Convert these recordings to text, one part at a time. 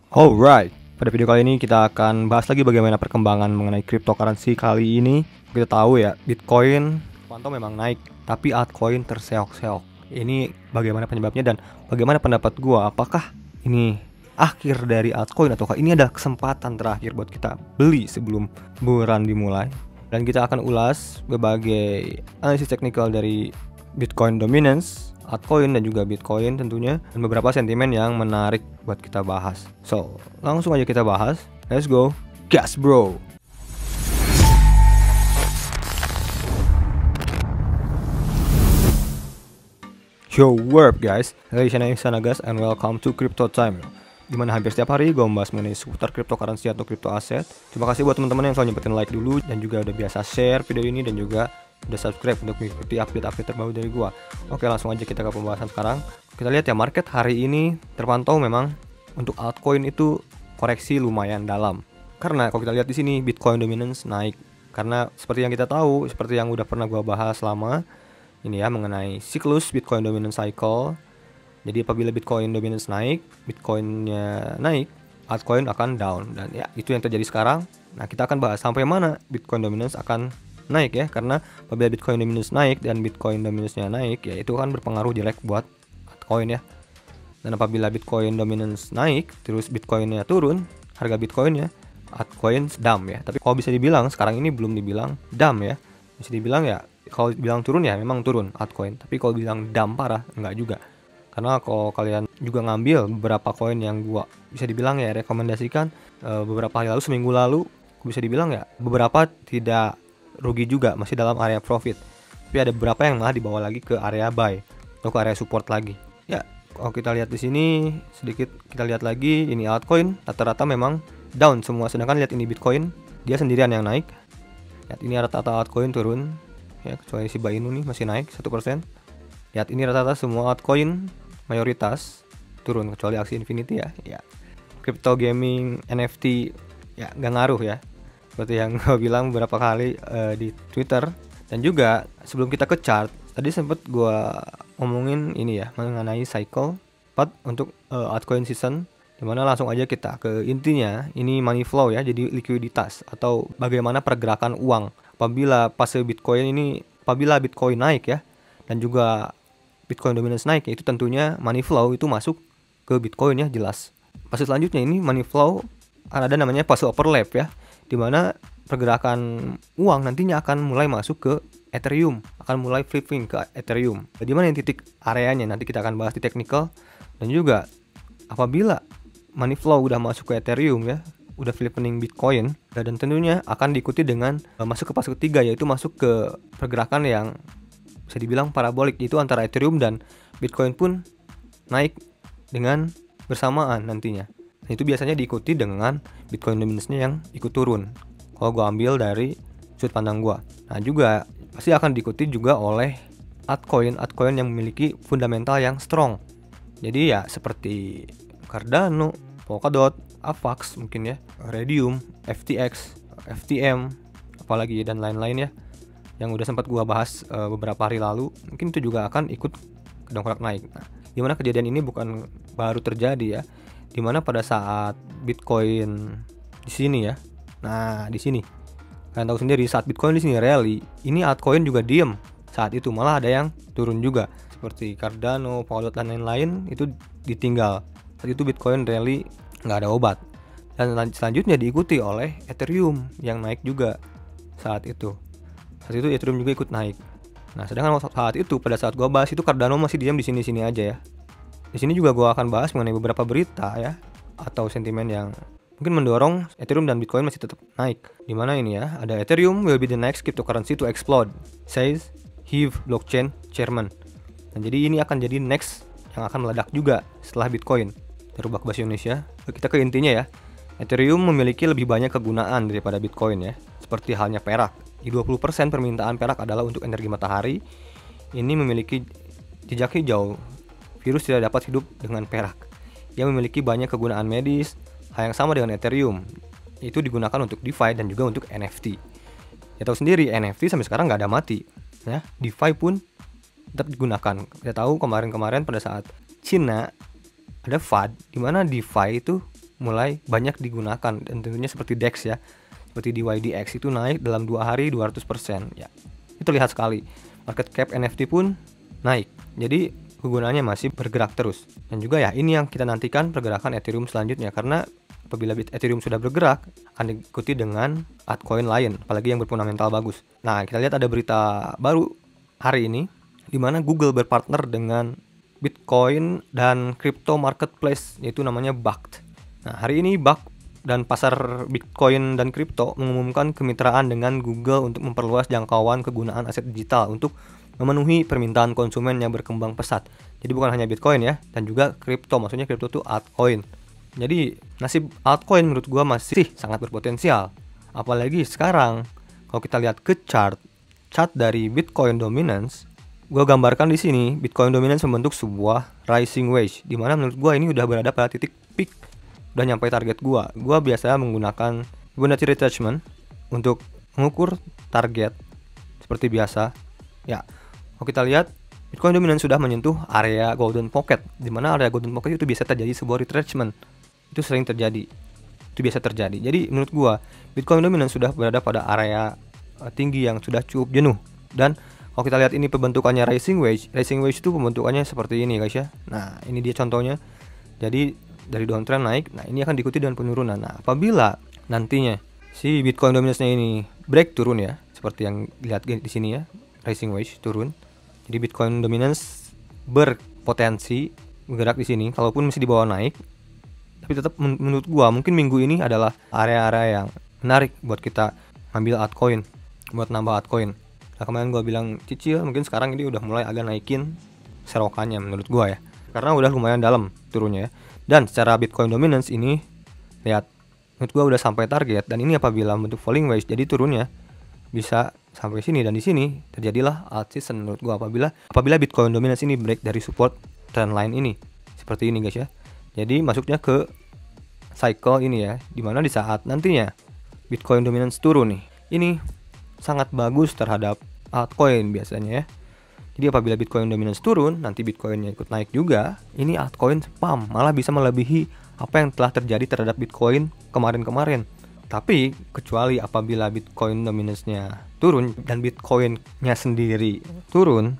Alright, pada video kali ini kita akan bahas lagi bagaimana perkembangan mengenai cryptocurrency kali ini. Kita tahu ya, Bitcoin pantau memang naik, tapi altcoin terseok-seok. Ini bagaimana penyebabnya dan bagaimana pendapat gua, apakah ini akhir dari altcoin ataukah ini ada kesempatan terakhir buat kita beli sebelum bulan dimulai. Dan kita akan ulas berbagai analisis teknikal dari Bitcoin dominance, altcoin dan juga Bitcoin tentunya, dan beberapa sentimen yang menarik buat kita bahas. So, langsung aja kita bahas. Let's go. Gas bro. Yo, what up guys? Saya Sanagas and welcome to Crypto Time. Dimana hampir setiap hari gue membahas mengenai seputar cryptocurrency atau crypto aset. Terima kasih buat teman-teman yang selalu nyempetin like dulu dan juga udah biasa share video ini dan juga udah subscribe untuk mengikuti update-update terbaru dari gua. Oke, langsung aja kita ke pembahasan sekarang. Kita lihat ya, market hari ini terpantau memang untuk altcoin itu koreksi lumayan dalam. Karena kalau kita lihat di sini Bitcoin dominance naik. Karena seperti yang kita tahu, seperti yang udah pernah gua bahas lama ini ya mengenai siklus Bitcoin dominance cycle. Jadi apabila Bitcoin dominance naik, Bitcoinnya naik, altcoin akan down, dan ya itu yang terjadi sekarang. Nah, kita akan bahas sampai mana Bitcoin dominance akan naik ya, karena apabila Bitcoin dominance naik dan Bitcoin dominance-nya naik ya itu kan berpengaruh jelek buat altcoin ya. Dan apabila Bitcoin dominance naik terus Bitcoinnya turun, harga Bitcoinnya, altcoin dump ya. Tapi kalau bisa dibilang sekarang ini belum dibilang dump ya. Bisa dibilang ya kalau bilang turun ya memang turun altcoin, tapi kalau bilang dump parah enggak juga. Karena kalau kalian juga ngambil beberapa koin yang gua bisa dibilang ya rekomendasikan beberapa hari lalu, seminggu lalu, bisa dibilang ya beberapa tidak rugi juga, masih dalam area profit. Tapi ada beberapa yang malah dibawa lagi ke area buy atau ke area support lagi. Ya, kalau kita lihat di sini sedikit kita lihat lagi, ini altcoin rata-rata memang down semua, sedangkan lihat ini Bitcoin dia sendirian yang naik. Lihat ini rata-rata altcoin turun ya, kecuali Shiba Inu nih masih naik 1%. Lihat ini rata-rata semua altcoin mayoritas turun kecuali Axie Infinity ya. Ya, crypto gaming NFT ya nggak ngaruh ya, seperti yang gue bilang beberapa kali di Twitter. Dan juga sebelum kita ke chart, tadi sempat gue ngomongin ini ya mengenai cycle 4 untuk altcoin season, dimana langsung aja kita ke intinya. Ini money flow ya, jadi likuiditas atau bagaimana pergerakan uang apabila fase Bitcoin ini, apabila Bitcoin naik ya dan juga Bitcoin dominance naik, itu tentunya money flow itu masuk ke Bitcoin ya, jelas. Fase selanjutnya ini money flow ada namanya fase overlap ya, dimana pergerakan uang nantinya akan mulai masuk ke Ethereum, akan mulai flipping ke Ethereum. Dimana yang titik areanya nanti kita akan bahas di technical. Dan juga apabila money flow udah masuk ke Ethereum ya, udah flipping Bitcoin, dan tentunya akan diikuti dengan masuk ke fase ketiga, yaitu masuk ke pergerakan yang bisa dibilang parabolik, itu antara Ethereum dan Bitcoin pun naik dengan bersamaan nantinya. Dan itu biasanya diikuti dengan Bitcoin dominance-nya yang ikut turun, kalau gue ambil dari sudut pandang gue. Nah, juga pasti akan diikuti juga oleh altcoin yang memiliki fundamental yang strong. Jadi ya seperti Cardano, Polkadot, Avax mungkin ya, Raydium, FTX, FTM, apalagi dan lain-lain ya, yang udah sempat gua bahas beberapa hari lalu. Mungkin itu juga akan ikut dongkrak naik. Nah, dimana kejadian ini bukan baru terjadi ya, dimana pada saat Bitcoin di sini ya. Nah, di sini kalian tahu sendiri saat Bitcoin di sini rally, ini altcoin juga diem saat itu, malah ada yang turun juga seperti Cardano, Polkadot dan lain-lain itu ditinggal. Saat itu Bitcoin rally nggak ada obat. Dan selanjutnya diikuti oleh Ethereum yang naik juga saat itu. Saat itu Ethereum juga ikut naik. Nah, sedangkan saat itu pada saat gua bahas itu Cardano masih diam di sini-sini aja ya. Di sini juga gua akan bahas mengenai beberapa berita ya atau sentimen yang mungkin mendorong Ethereum dan Bitcoin masih tetap naik. Dimana ini ya, ada Ethereum will be the next cryptocurrency to explode, says Hive blockchain chairman. Dan jadi ini akan jadi next yang akan meledak juga setelah Bitcoin. Terubah ke bahasa Indonesia. Kita ke intinya ya. Ethereum memiliki lebih banyak kegunaan daripada Bitcoin ya, seperti halnya perak. Di 20% permintaan perak adalah untuk energi matahari. Ini memiliki jejak hijau. Virus tidak dapat hidup dengan perak. Yang memiliki banyak kegunaan medis. Hal yang sama dengan Ethereum, itu digunakan untuk DeFi dan juga untuk NFT. Ya tahu sendiri, NFT sampai sekarang nggak ada mati ya. DeFi pun tetap digunakan. Kita tahu kemarin-kemarin pada saat Cina ada FUD, dimana DeFi itu mulai banyak digunakan, dan tentunya seperti DEX ya. Seperti di YDX itu naik dalam 2 hari 200% ya. Itu lihat sekali. Market cap NFT pun naik. Jadi kegunaannya masih bergerak terus. Dan juga ya ini yang kita nantikan pergerakan Ethereum selanjutnya, karena apabila Ethereum sudah bergerak akan diikuti dengan altcoin lain, apalagi yang berfundamental bagus. Nah, kita lihat ada berita baru hari ini di mana Google berpartner dengan Bitcoin dan crypto marketplace, yaitu namanya Bakkt. Nah, hari ini Bakkt dan pasar Bitcoin dan kripto mengumumkan kemitraan dengan Google untuk memperluas jangkauan kegunaan aset digital untuk memenuhi permintaan konsumen yang berkembang pesat. Jadi bukan hanya Bitcoin ya, dan juga kripto, maksudnya kripto itu altcoin. Jadi nasib altcoin menurut gua masih sangat berpotensial. Apalagi sekarang kalau kita lihat ke chart dari Bitcoin dominance, gua gambarkan di sini Bitcoin dominance membentuk sebuah rising wedge, di mana menurut gua ini udah berada pada titik peak, udah nyampe target gua. Gua biasanya menggunakan Fibonacci retracement untuk mengukur target seperti biasa. Ya, kalau kita lihat Bitcoin dominance sudah menyentuh area golden pocket, di mana area golden pocket itu biasa terjadi sebuah retracement. Itu sering terjadi. Itu biasa terjadi. Jadi menurut gua Bitcoin dominance sudah berada pada area tinggi yang sudah cukup jenuh. Dan kalau kita lihat ini pembentukannya rising wedge itu pembentukannya seperti ini guys ya. Nah, ini dia contohnya. Jadi dari downtrend naik, nah ini akan diikuti dengan penurunan. Nah, apabila nantinya si Bitcoin dominance-nya ini break turun ya, seperti yang lihat di sini ya, rising wedge turun. Jadi Bitcoin dominance berpotensi bergerak di sini, kalaupun masih di bawah naik. Tapi tetap menurut gua mungkin minggu ini adalah area-area yang menarik buat kita ambil altcoin, buat nambah altcoin. Nah, kemarin gua bilang cicil, mungkin sekarang ini udah mulai agak naikin serokannya menurut gua ya, karena udah lumayan dalam turunnya ya. Dan secara Bitcoin dominance ini lihat, menurut gua udah sampai target, dan ini apabila bentuk falling wedge, jadi turunnya bisa sampai sini, dan di sini terjadilah alt season menurut gua apabila Bitcoin dominance ini break dari support trendline ini seperti ini guys ya. Jadi masuknya ke cycle ini ya, dimana di saat nantinya Bitcoin dominance turun nih, ini sangat bagus terhadap altcoin biasanya ya. Jadi apabila Bitcoin dominance turun, nanti Bitcoinnya ikut naik juga, ini altcoin spam, malah bisa melebihi apa yang telah terjadi terhadap Bitcoin kemarin-kemarin. Tapi kecuali apabila Bitcoin dominance-nya turun dan Bitcoin-nya sendiri turun,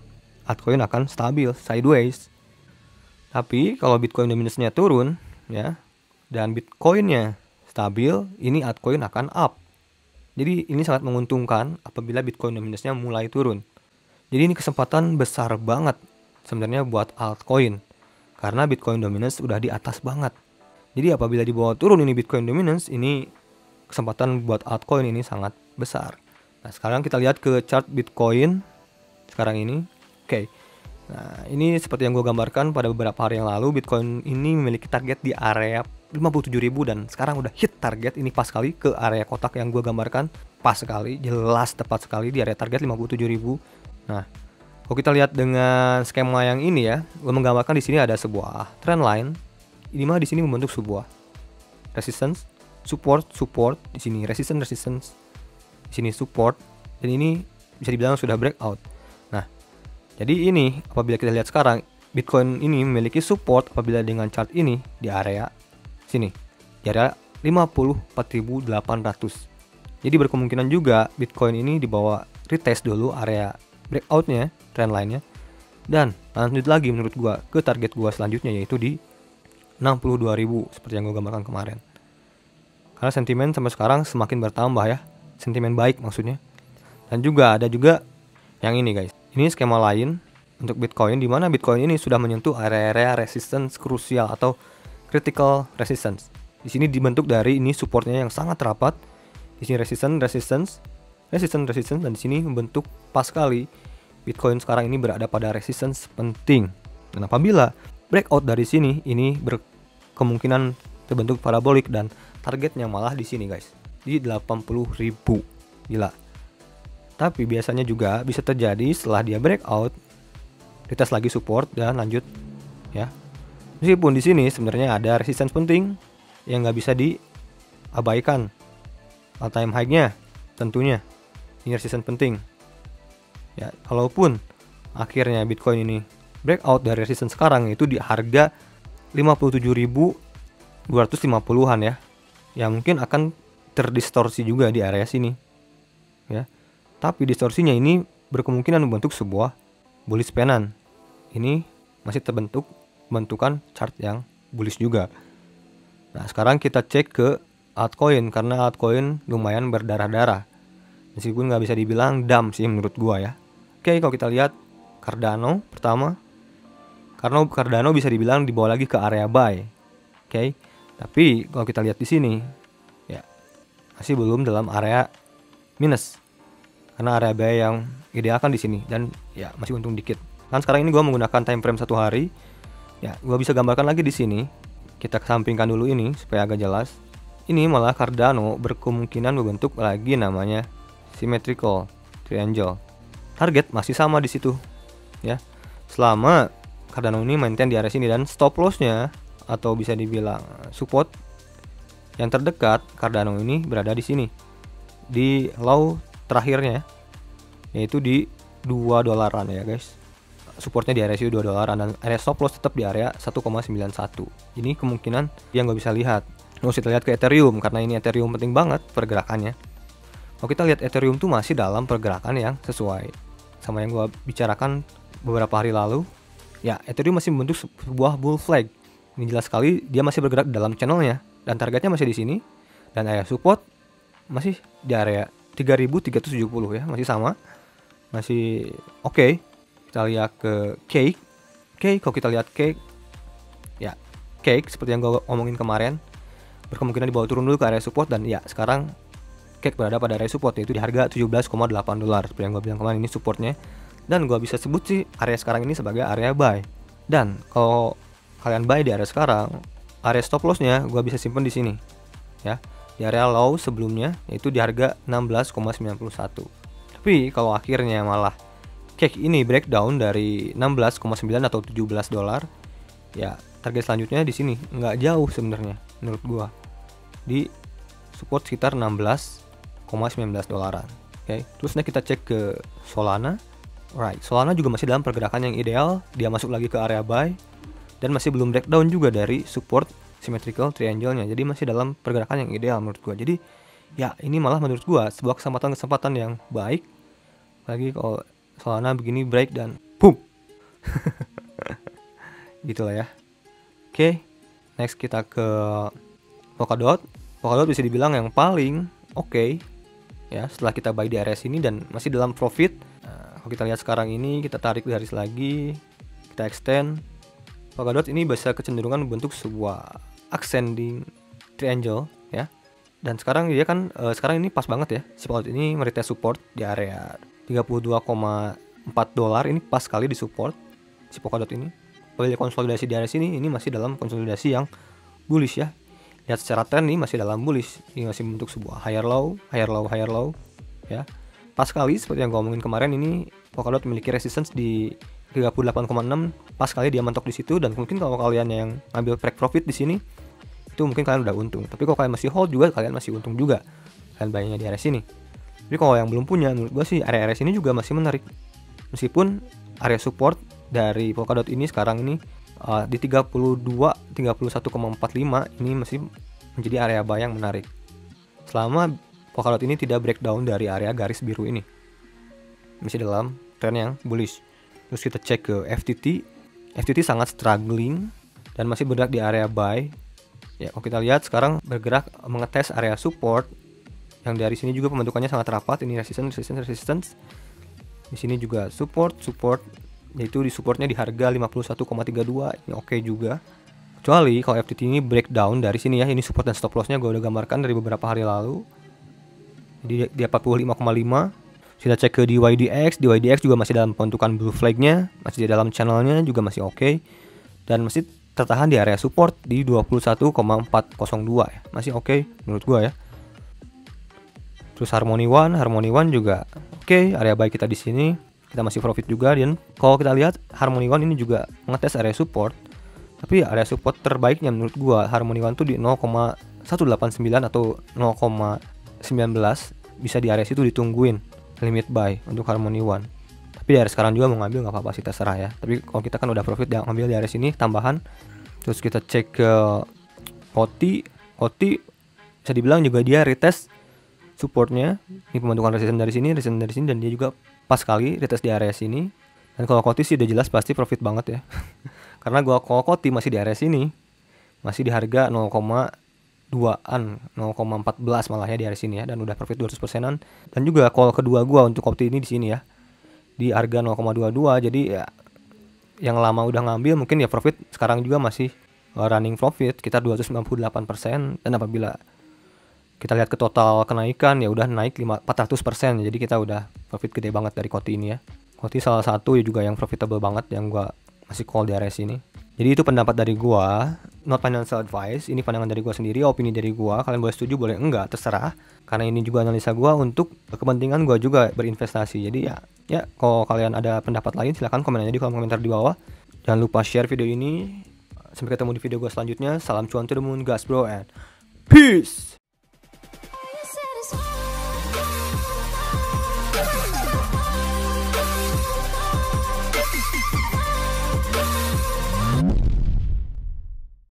altcoin akan stabil sideways. Tapi kalau Bitcoin dominance-nya turun ya, dan Bitcoin-nya stabil, ini altcoin akan up. Jadi ini sangat menguntungkan apabila Bitcoin dominance-nya mulai turun. Jadi ini kesempatan besar banget sebenarnya buat altcoin, karena Bitcoin dominance udah di atas banget. Jadi apabila di bawah turun ini Bitcoin dominance, ini kesempatan buat altcoin ini sangat besar. Nah, sekarang kita lihat ke chart Bitcoin sekarang ini. Oke. Nah, ini seperti yang gue gambarkan pada beberapa hari yang lalu, Bitcoin ini memiliki target di area 57.000, dan sekarang udah hit target ini pas sekali ke area kotak yang gue gambarkan, pas sekali, jelas tepat sekali di area target 57.000. Nah, kalau kita lihat dengan skema yang ini ya, gue menggambarkan di sini ada sebuah trend line, di mana di sini membentuk sebuah resistance, support, di sini resistance, di sini support, dan ini bisa dibilang sudah breakout. Nah, jadi ini apabila kita lihat sekarang, Bitcoin ini memiliki support apabila dengan chart ini di area sini, di area 54.800. Jadi berkemungkinan juga Bitcoin ini dibawa retest dulu area breakoutnya, trend line-nya, dan lanjut lagi menurut gua ke target gua selanjutnya, yaitu di 62.000 seperti yang gua gambarkan kemarin. Karena sentimen sampai sekarang semakin bertambah ya, sentimen baik maksudnya. Dan juga ada juga yang ini guys, ini skema lain untuk Bitcoin, di mana Bitcoin ini sudah menyentuh area-area resistance krusial atau critical resistance. Di sini dibentuk dari ini supportnya yang sangat rapat. Di sini resistance, dan di sini membentuk pas sekali Bitcoin sekarang ini berada pada resistance penting. Dan apabila breakout dari sini, ini berkemungkinan terbentuk parabolik, dan targetnya malah di sini guys, di 80.000. Gila. Tapi biasanya juga bisa terjadi setelah dia breakout, retest lagi support dan lanjut ya. Meskipun di sini sebenarnya ada resistance penting yang nggak bisa diabaikan, all time high-nya tentunya. Ini resistance penting ya, kalaupun akhirnya Bitcoin ini breakout dari resistance sekarang, itu di harga 57.000 250-an ya. Ya mungkin akan terdistorsi juga di area sini ya. Tapi distorsinya ini berkemungkinan membentuk sebuah bullish pennant. Ini masih terbentuk bentukan chart yang bullish juga. Nah, sekarang kita cek ke altcoin, karena altcoin lumayan berdarah-darah. Meskipun nggak bisa dibilang dam sih menurut gua ya. Oke, kalau kita lihat Cardano pertama, karena Cardano bisa dibilang dibawa lagi ke area buy. Oke. Tapi kalau kita lihat di sini ya masih belum dalam area minus. Karena area buy yang ideal kan di sini dan ya masih untung dikit. Kan sekarang ini gua menggunakan time frame 1 hari. Ya, gua bisa gambarkan lagi di sini. Kita kesampingkan dulu ini supaya agak jelas. Ini malah Cardano berkemungkinan membentuk lagi namanya symmetrical triangle. Target masih sama di situ ya. Selama Cardano ini maintain di area sini, dan stop lossnya atau bisa dibilang support yang terdekat Cardano ini berada di sini. Di low terakhirnya yaitu di $2 ya guys. Supportnya di area sini $2 dan area stop loss tetap di area 1,91. Ini kemungkinan yang nggak bisa lihat. Terus kita lihat ke Ethereum, karena ini Ethereum penting banget pergerakannya. Kalau kita lihat Ethereum tuh masih dalam pergerakan yang sesuai sama yang gua bicarakan beberapa hari lalu. Ya, Ethereum masih membentuk sebuah bull flag. Ini jelas sekali dia masih bergerak dalam channelnya dan targetnya masih di sini, dan area support masih di area 3370 ya, masih sama. Masih oke. Kita lihat ke Cake. Kalau kita lihat Cake, ya Cake seperti yang gue omongin kemarin, berkemungkinan dibawa turun dulu ke area support, dan ya sekarang Cake berada pada area support yaitu di harga $17,8 seperti yang gue bilang kemarin. Ini supportnya, dan gue bisa sebut sih area sekarang ini sebagai area buy. Dan kalau kalian buy di area sekarang, area stop lossnya gue bisa simpen di sini ya, di area low sebelumnya yaitu di harga 16,91. Tapi kalau akhirnya malah Cake ini breakdown dari 16,9 atau $17, ya target selanjutnya di sini nggak jauh sebenarnya menurut gua, di support sekitar 16,19 dolaran. Oke, terus kita cek ke Solana. Right, Solana juga masih dalam pergerakan yang ideal, dia masuk lagi ke area buy dan masih belum breakdown juga dari support symmetrical triangle-nya. Jadi masih dalam pergerakan yang ideal menurut gua. Jadi ya ini malah menurut gua sebuah kesempatan yang baik lagi kalau Solana begini break dan boom. Gitulah ya. Oke, next kita ke Polkadot. Polkadot bisa dibilang yang paling oke ya setelah kita buy di area sini dan masih dalam profit. Nah, kalau kita lihat sekarang ini, kita tarik garis lagi, kita extend. Polkadot ini bisa kecenderungan membentuk sebuah ascending triangle ya. Dan sekarang dia kan sekarang ini pas banget ya. Si Polkadot ini meretest support di area $32,4. Ini pas sekali di support si Polkadot ini. Kalau konsolidasi di area sini, ini masih dalam konsolidasi yang bullish ya. Lihat secara trend ini masih dalam bullish. Ini masih bentuk sebuah higher low ya. Pas sekali seperti yang gue omongin kemarin, ini Polkadot memiliki resistance di 38,6. Pas sekali dia mentok di situ, dan mungkin kalau kalian yang ambil break profit di sini, itu mungkin kalian udah untung. Tapi kalau kalian masih hold juga, kalian masih untung juga. Kalian buynya di area sini. Tapi kalau yang belum punya, menurut gue sih area-area sini juga masih menarik. Meskipun area support dari Polkadot ini sekarang ini di 31,45 ini masih menjadi area buy yang menarik. Selama Polkadot ini tidak breakdown dari area garis biru ini, masih dalam tren yang bullish. Terus kita cek ke FTT. FTT sangat struggling dan masih bergerak di area buy. Ya, kalau kita lihat sekarang bergerak mengetes area support. Yang dari sini juga pembentukannya sangat rapat. Ini resistance. Di sini juga support, yaitu di supportnya di harga 51,32. Ini oke juga. Kecuali kalau FTT ini breakdown dari sini ya. Ini support dan stop lossnya gue udah gambarkan dari beberapa hari lalu. Jadi di 45,5. Kita cek ke DYDX. DYDX juga masih dalam pembentukan blue flagnya, masih di dalam channelnya juga masih oke, dan masih tertahan di area support di 21,402 ya. Masih oke menurut gua ya. Terus Harmony One juga oke, area buy kita di sini, kita masih profit juga. Dan kalau kita lihat Harmony One ini juga mengetes area support, tapi area support terbaiknya menurut gua Harmony One tuh di 0,189 atau 0,19, bisa di area situ ditungguin limit buy untuk Harmony One. Tapi di area sekarang juga mau ngambil nggak apa-apa sih, terserah ya. Tapi kalau kita kan udah profit, yang ngambil di area sini tambahan. Terus kita cek ke Koti bisa dibilang juga dia retest supportnya. Ini pembentukan resistance dari sini dan dia juga pas sekali retest di area sini. Dan kalau Koti sih udah jelas pasti profit banget ya. Karena kalau Koti masih di area sini, masih di harga 0,2an, 0,14 malah ya di area sini ya, dan udah profit 200%-an. Dan juga call kedua gua untuk Koti ini di sini ya, di harga 0,22. Jadi ya yang lama udah ngambil mungkin ya profit sekarang juga masih running profit kita 298%. Dan apabila kita lihat ke total kenaikan ya udah naik 400%. Jadi kita udah profit gede banget dari Koti ini ya. Koti salah satu ya juga yang profitable banget yang gua masih call di area sini. Jadi itu pendapat dari gua, not financial advice. Ini pandangan dari gua sendiri, opini dari gua. Kalian boleh setuju, boleh enggak, terserah. Karena ini juga analisa gua untuk kepentingan gua juga berinvestasi. Jadi ya kalau kalian ada pendapat lain silahkan komen aja di kolom komentar di bawah. Jangan lupa share video ini. Sampai ketemu di video gua selanjutnya. Salam cuan to the moon, gas bro, and peace.